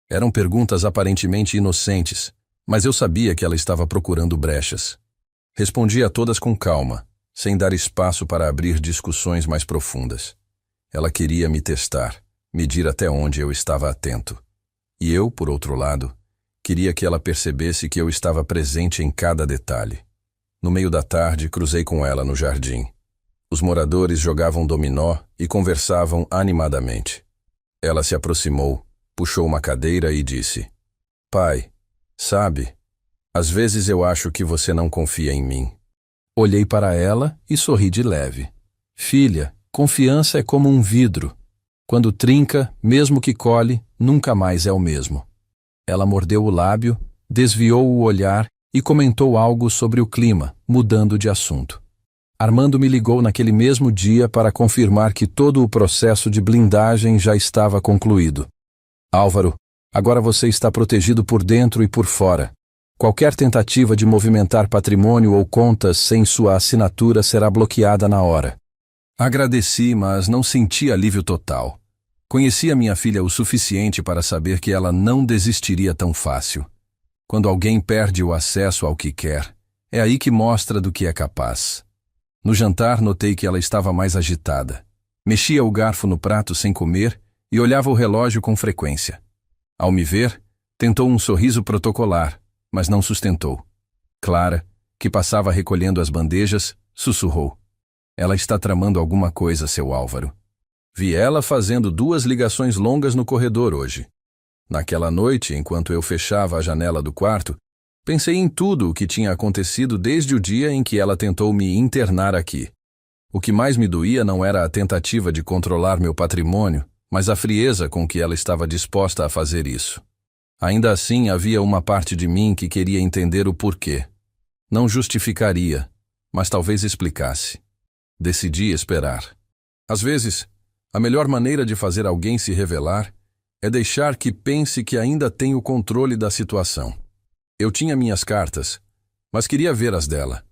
Eram perguntas aparentemente inocentes, mas eu sabia que ela estava procurando brechas. Respondi a todas com calma, sem dar espaço para abrir discussões mais profundas. Ela queria me testar, medir até onde eu estava atento. E eu, por outro lado, queria que ela percebesse que eu estava presente em cada detalhe. No meio da tarde, cruzei com ela no jardim. Os moradores jogavam dominó e conversavam animadamente. Ela se aproximou, puxou uma cadeira e disse: "Pai, sabe, às vezes eu acho que você não confia em mim." Olhei para ela e sorri de leve. "Filha, confiança é como um vidro. Quando trinca, mesmo que cole, nunca mais é o mesmo." Ela mordeu o lábio, desviou o olhar e comentou algo sobre o clima, mudando de assunto. Armando me ligou naquele mesmo dia para confirmar que todo o processo de blindagem já estava concluído. "Álvaro, agora você está protegido por dentro e por fora. Qualquer tentativa de movimentar patrimônio ou contas sem sua assinatura será bloqueada na hora." Agradeci, mas não senti alívio total. Conhecia minha filha o suficiente para saber que ela não desistiria tão fácil. Quando alguém perde o acesso ao que quer, é aí que mostra do que é capaz. No jantar, notei que ela estava mais agitada. Mexia o garfo no prato sem comer e olhava o relógio com frequência. Ao me ver, tentou um sorriso protocolar, mas não sustentou. Clara, que passava recolhendo as bandejas, sussurrou: "Ela está tramando alguma coisa, seu Álvaro." Vi ela fazendo 2 ligações longas no corredor hoje. Naquela noite, enquanto eu fechava a janela do quarto, pensei em tudo o que tinha acontecido desde o dia em que ela tentou me internar aqui. O que mais me doía não era a tentativa de controlar meu patrimônio, mas a frieza com que ela estava disposta a fazer isso. Ainda assim, havia uma parte de mim que queria entender o porquê. Não justificaria, mas talvez explicasse. Decidi esperar. Às vezes, a melhor maneira de fazer alguém se revelar é deixar que pense que ainda tem o controle da situação. Eu tinha minhas cartas, mas queria ver as dela.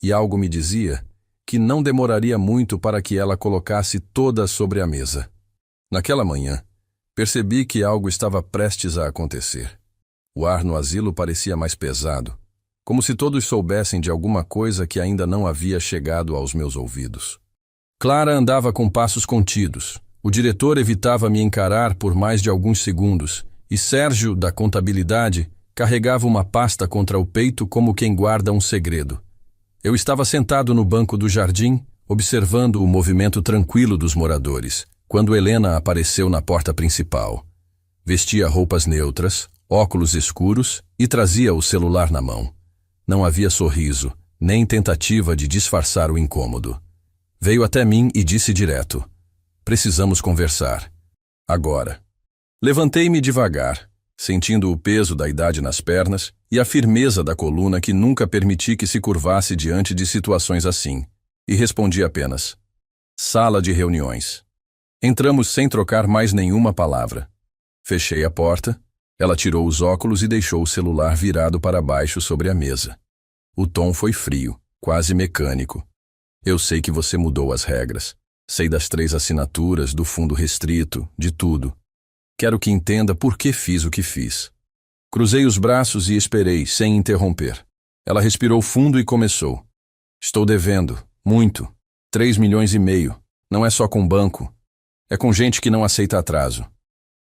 E algo me dizia que não demoraria muito para que ela colocasse todas sobre a mesa. Naquela manhã, percebi que algo estava prestes a acontecer. O ar no asilo parecia mais pesado, como se todos soubessem de alguma coisa que ainda não havia chegado aos meus ouvidos. Clara andava com passos contidos. O diretor evitava me encarar por mais de alguns segundos, e Sérgio, da contabilidade, carregava uma pasta contra o peito como quem guarda um segredo. Eu estava sentado no banco do jardim, observando o movimento tranquilo dos moradores, quando Helena apareceu na porta principal. Vestia roupas neutras, óculos escuros e trazia o celular na mão. Não havia sorriso, nem tentativa de disfarçar o incômodo. Veio até mim e disse direto: "Precisamos conversar. Agora." Levantei-me devagar, sentindo o peso da idade nas pernas e a firmeza da coluna que nunca permiti que se curvasse diante de situações assim, e respondi apenas: "Sala de reuniões." Entramos sem trocar mais nenhuma palavra. Fechei a porta, ela tirou os óculos e deixou o celular virado para baixo sobre a mesa. O tom foi frio, quase mecânico. "Eu sei que você mudou as regras. Sei das 3 assinaturas, do fundo restrito, de tudo. Quero que entenda por que fiz o que fiz." Cruzei os braços e esperei, sem interromper. Ela respirou fundo e começou: "Estou devendo, muito. 3,5 milhões. Não é só com banco. É com gente que não aceita atraso."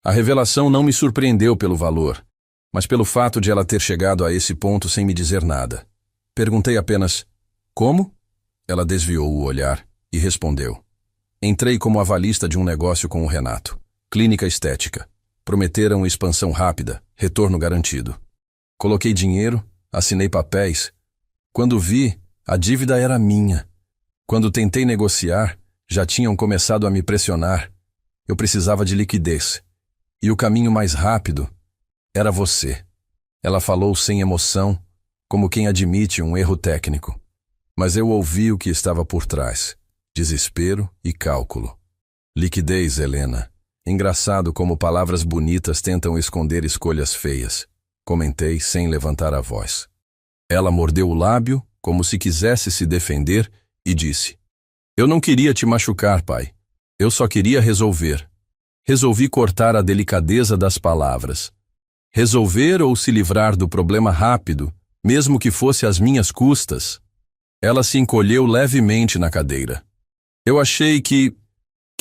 A revelação não me surpreendeu pelo valor, mas pelo fato de ela ter chegado a esse ponto sem me dizer nada. Perguntei apenas: "Como?" Ela desviou o olhar e respondeu: "Entrei como avalista de um negócio com o Renato. Clínica estética. Prometeram expansão rápida, retorno garantido. Coloquei dinheiro, assinei papéis. Quando vi, a dívida era minha. Quando tentei negociar, já tinham começado a me pressionar. Eu precisava de liquidez. E o caminho mais rápido era você." Ela falou sem emoção, como quem admite um erro técnico. Mas eu ouvi o que estava por trás: desespero e cálculo. "Liquidez, Helena. Engraçado como palavras bonitas tentam esconder escolhas feias", comentei sem levantar a voz. Ela mordeu o lábio, como se quisesse se defender, e disse: "Eu não queria te machucar, pai. Eu só queria resolver." Resolvi cortar a delicadeza das palavras. Resolver ou se livrar do problema rápido, mesmo que fosse às minhas custas. Ela se encolheu levemente na cadeira. Eu achei que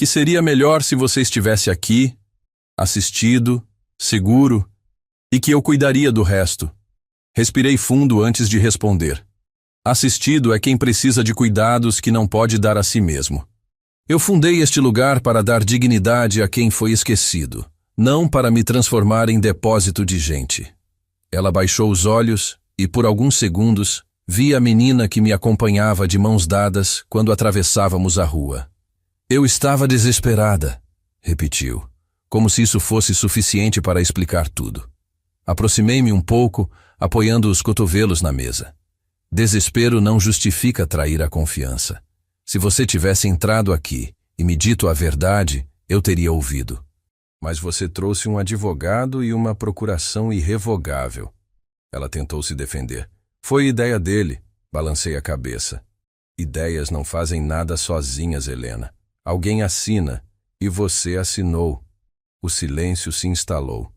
seria melhor se você estivesse aqui, assistido, seguro, e que eu cuidaria do resto. Respirei fundo antes de responder. Assistido é quem precisa de cuidados que não pode dar a si mesmo. Eu fundei este lugar para dar dignidade a quem foi esquecido, não para me transformar em depósito de gente. Ela baixou os olhos e, por alguns segundos, vi a menina que me acompanhava de mãos dadas quando atravessávamos a rua. Eu estava desesperada, repetiu, como se isso fosse suficiente para explicar tudo. Aproximei-me um pouco, apoiando os cotovelos na mesa. Desespero não justifica trair a confiança. Se você tivesse entrado aqui e me dito a verdade, eu teria ouvido. Mas você trouxe um advogado e uma procuração irrevogável. Ela tentou se defender. Foi ideia dele. Balancei a cabeça. Ideias não fazem nada sozinhas, Helena. Alguém assina, e você assinou. O silêncio se instalou.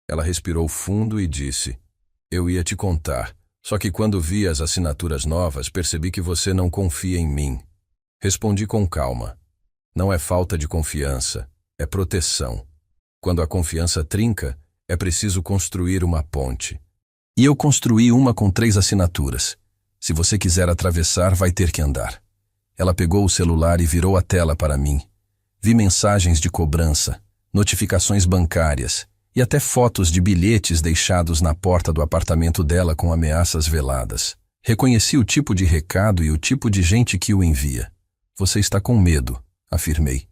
Ela respirou fundo e disse: eu ia te contar, só que quando vi as assinaturas novas, percebi que você não confia em mim. Respondi com calma. Não é falta de confiança, é proteção. Quando a confiança trinca, é preciso construir uma ponte. E eu construí uma com 3 assinaturas. Se você quiser atravessar, vai ter que andar. Ela pegou o celular e virou a tela para mim. Vi mensagens de cobrança, notificações bancárias e até fotos de bilhetes deixados na porta do apartamento dela com ameaças veladas. Reconheci o tipo de recado e o tipo de gente que o envia. Você está com medo, afirmei.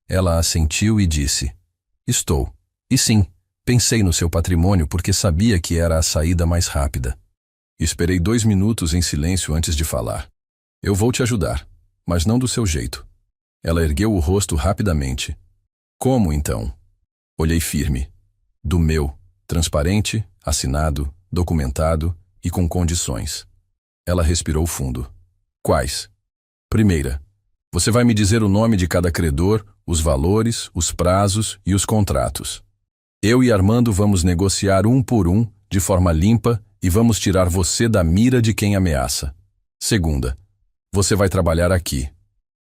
Ela assentiu e disse: estou. E sim, pensei no seu patrimônio porque sabia que era a saída mais rápida. Esperei 2 minutos em silêncio antes de falar. Eu vou te ajudar, mas não do seu jeito. Ela ergueu o rosto rapidamente. Como então? Olhei firme. Do meu, transparente, assinado, documentado e com condições. Ela respirou fundo. Quais? Primeira, você vai me dizer o nome de cada credor, os valores, os prazos e os contratos. Eu e Armando vamos negociar um por um, de forma limpa, e vamos tirar você da mira de quem ameaça. Segunda, você vai trabalhar aqui.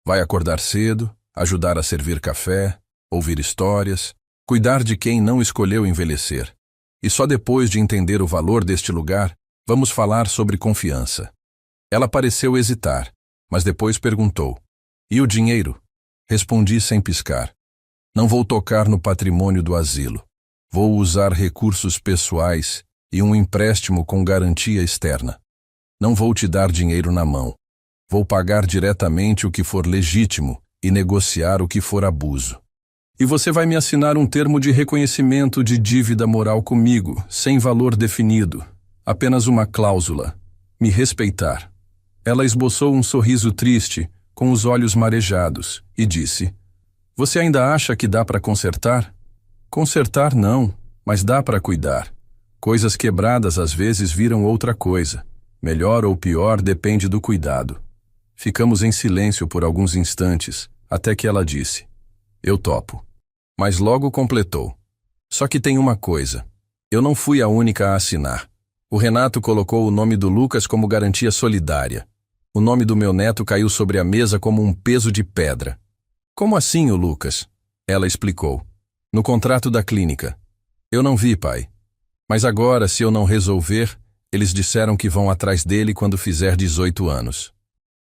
Vai acordar cedo, ajudar a servir café, ouvir histórias, cuidar de quem não escolheu envelhecer. E só depois de entender o valor deste lugar, vamos falar sobre confiança. Ela pareceu hesitar, mas depois perguntou: e o dinheiro? Respondi sem piscar. Não vou tocar no patrimônio do asilo. Vou usar recursos pessoais e um empréstimo com garantia externa. Não vou te dar dinheiro na mão. Vou pagar diretamente o que for legítimo e negociar o que for abuso. E você vai me assinar um termo de reconhecimento de dívida moral comigo, sem valor definido. Apenas uma cláusula. Me respeitar. Ela esboçou um sorriso triste, com os olhos marejados, e disse: você ainda acha que dá para consertar? Consertar não, mas dá para cuidar. Coisas quebradas às vezes viram outra coisa. Melhor ou pior depende do cuidado. Ficamos em silêncio por alguns instantes, até que ela disse: eu topo. Mas logo completou: só que tem uma coisa. Eu não fui a única a assinar. O Renato colocou o nome do Lucas como garantia solidária. O nome do meu neto caiu sobre a mesa como um peso de pedra. Como assim, o Lucas? Ela explicou. No contrato da clínica. Eu não vi, pai. Mas agora, se eu não resolver, eles disseram que vão atrás dele quando fizer 18 anos.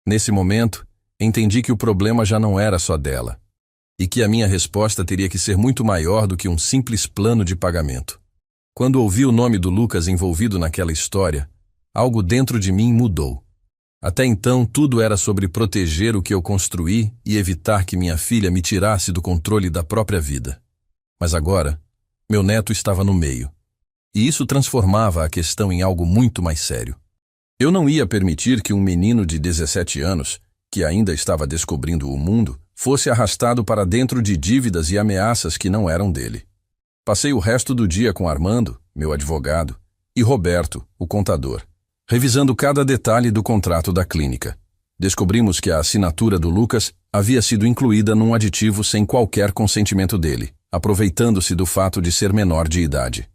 Nesse momento, entendi que o problema já não era só dela, e que a minha resposta teria que ser muito maior do que um simples plano de pagamento. Quando ouvi o nome do Lucas envolvido naquela história, algo dentro de mim mudou. Até então, tudo era sobre proteger o que eu construí e evitar que minha filha me tirasse do controle da própria vida. Mas agora, meu neto estava no meio, e isso transformava a questão em algo muito mais sério. Eu não ia permitir que um menino de 17 anos, que ainda estava descobrindo o mundo, fosse arrastado para dentro de dívidas e ameaças que não eram dele. Passei o resto do dia com Armando, meu advogado, e Roberto, o contador, revisando cada detalhe do contrato da clínica. Descobrimos que a assinatura do Lucas havia sido incluída num aditivo sem qualquer consentimento dele, aproveitando-se do fato de ser menor de idade.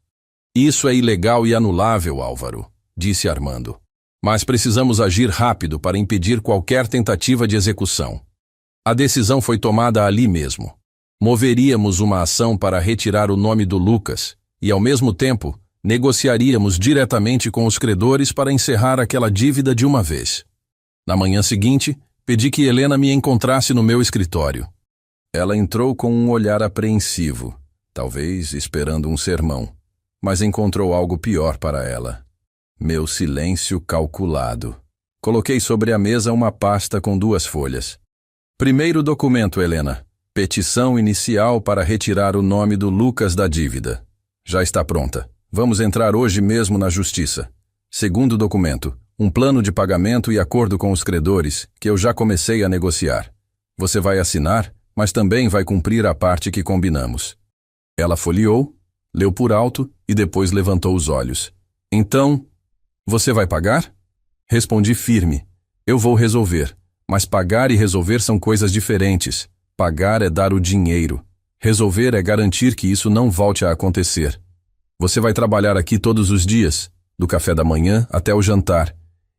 Isso é ilegal e anulável, Álvaro, disse Armando. Mas precisamos agir rápido para impedir qualquer tentativa de execução. A decisão foi tomada ali mesmo. Moveríamos uma ação para retirar o nome do Lucas e, ao mesmo tempo, negociaríamos diretamente com os credores para encerrar aquela dívida de uma vez. Na manhã seguinte, pedi que Helena me encontrasse no meu escritório. Ela entrou com um olhar apreensivo, talvez esperando um sermão, mas encontrou algo pior para ela. Meu silêncio calculado. Coloquei sobre a mesa uma pasta com 2 folhas. Primeiro documento, Helena. Petição inicial para retirar o nome do Lucas da dívida. Já está pronta. Vamos entrar hoje mesmo na justiça. Segundo documento. Um plano de pagamento e acordo com os credores, que eu já comecei a negociar. Você vai assinar, mas também vai cumprir a parte que combinamos. Ela folheou, leu por alto e depois levantou os olhos. Então, você vai pagar? Respondi firme. Eu vou resolver, mas pagar e resolver são coisas diferentes. Pagar é dar o dinheiro. Resolver é garantir que isso não volte a acontecer. Você vai trabalhar aqui todos os dias, do café da manhã até o jantar.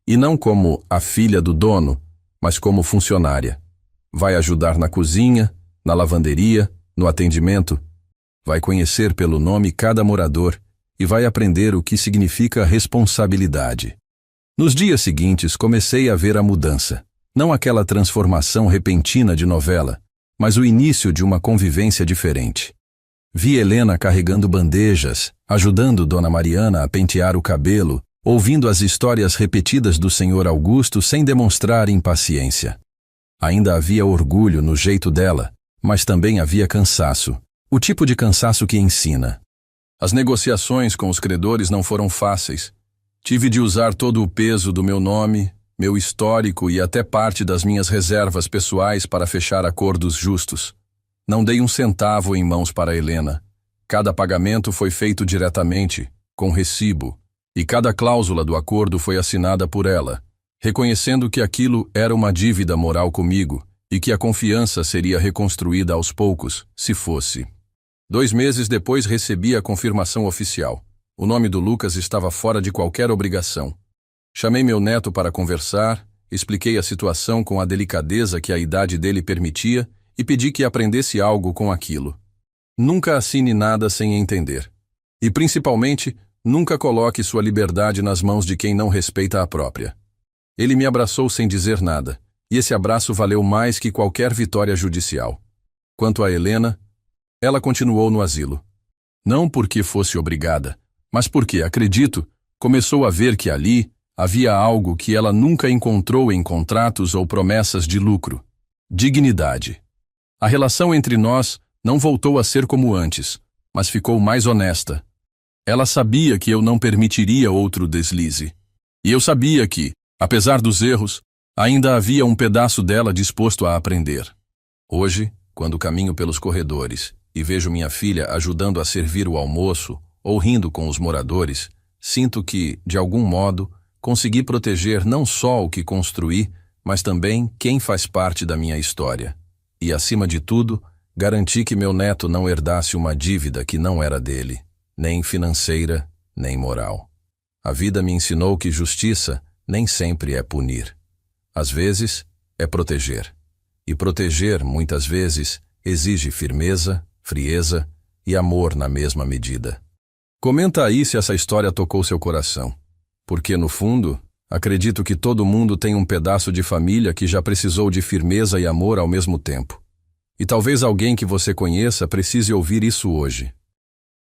E não como a filha do dono, mas como funcionária. Vai ajudar na cozinha, na lavanderia, no atendimento. Vai conhecer pelo nome cada morador e vai aprender o que significa responsabilidade. Nos dias seguintes comecei a ver a mudança. Não aquela transformação repentina de novela, mas o início de uma convivência diferente. Vi Helena carregando bandejas, ajudando Dona Mariana a pentear o cabelo, ouvindo as histórias repetidas do Senhor Augusto sem demonstrar impaciência. Ainda havia orgulho no jeito dela, mas também havia cansaço, o tipo de cansaço que ensina. As negociações com os credores não foram fáceis. Tive de usar todo o peso do meu nome, meu histórico e até parte das minhas reservas pessoais para fechar acordos justos. Não dei um centavo em mãos para Helena. Cada pagamento foi feito diretamente, com recibo, e cada cláusula do acordo foi assinada por ela, reconhecendo que aquilo era uma dívida moral comigo e que a confiança seria reconstruída aos poucos, se fosse. 2 meses depois recebi a confirmação oficial. O nome do Lucas estava fora de qualquer obrigação. Chamei meu neto para conversar, expliquei a situação com a delicadeza que a idade dele permitia e pedi que aprendesse algo com aquilo. Nunca assine nada sem entender. E, principalmente, nunca coloque sua liberdade nas mãos de quem não respeita a própria. Ele me abraçou sem dizer nada, e esse abraço valeu mais que qualquer vitória judicial. Quanto a Helena, ela continuou no asilo. Não porque fosse obrigada, mas porque, acredito, começou a ver que ali havia algo que ela nunca encontrou em contratos ou promessas de lucro: dignidade. A relação entre nós não voltou a ser como antes, mas ficou mais honesta. Ela sabia que eu não permitiria outro deslize. E eu sabia que, apesar dos erros, ainda havia um pedaço dela disposto a aprender. Hoje, quando caminho pelos corredores e vejo minha filha ajudando a servir o almoço ou rindo com os moradores, sinto que, de algum modo, consegui proteger não só o que construí, mas também quem faz parte da minha história. E, acima de tudo, garanti que meu neto não herdasse uma dívida que não era dele, nem financeira, nem moral. A vida me ensinou que justiça nem sempre é punir. Às vezes, é proteger. E proteger, muitas vezes, exige firmeza, frieza e amor na mesma medida. Comenta aí se essa história tocou seu coração. Porque, no fundo, acredito que todo mundo tem um pedaço de família que já precisou de firmeza e amor ao mesmo tempo. E talvez alguém que você conheça precise ouvir isso hoje.